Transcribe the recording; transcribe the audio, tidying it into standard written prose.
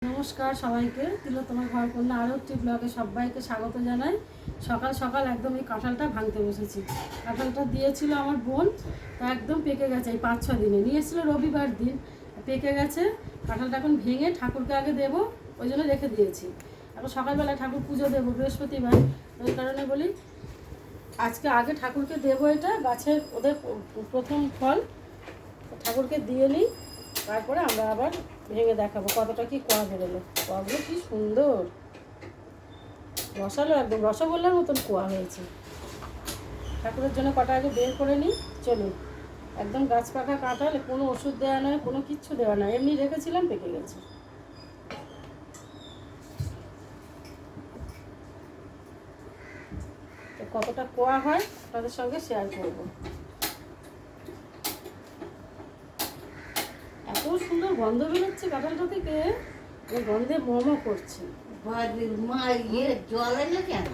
নমস্কার সবাইকে, তিলোত্তমার ঘর কন্যা আরও একটি ব্লগে সবাইকে স্বাগত জানাই। সকাল সকাল একদম এই কাঁঠালটা ভাঙতে বসেছি। কাঁঠালটা দিয়েছিল আমার বোন, তা একদম পেকে গেছে। এই 5-6 দিনে নিয়েছিল, রবিবার দিন পেকে গেছে। কাঁঠালটা এখন ভেঙে ঠাকুরকে আগে দেবো, ওই জন্য রেখে দিয়েছি। এখন সকালবেলা ঠাকুর পুজো দেবো বৃহস্পতিবার, ওই কারণে বলি আজকে আগে ঠাকুরকে দেবো। এটা গাছের ওদের প্রথম ফল, ঠাকুরকে দিয়ে নিই, তারপরে আমরা আবার ভেঙে দেখাবো কতটা কি কোয়া বেরোলো। কোয়াগুলো কি সুন্দর রসালো, একদম রসগোল্লার মতন কোয়া হয়েছে। ঠাকুরের জন্য কটা আগে বের করে নিই। চলুন, একদম গাছ পাকা কাঁঠাল, কোনো ওষুধ দেওয়া নয়, কোনো কিচ্ছু দেওয়া নয়, এমনি রেখেছিলাম, পেকে গেছে। তো কতটা কোয়া হয় আপনাদের সঙ্গে শেয়ার করবো। এত সুন্দর গন্ধ বেরোচ্ছে কাঁঠালটা থেকে, গন্ধে মোমো করছে। মা ইয়ে জল এনে কেন?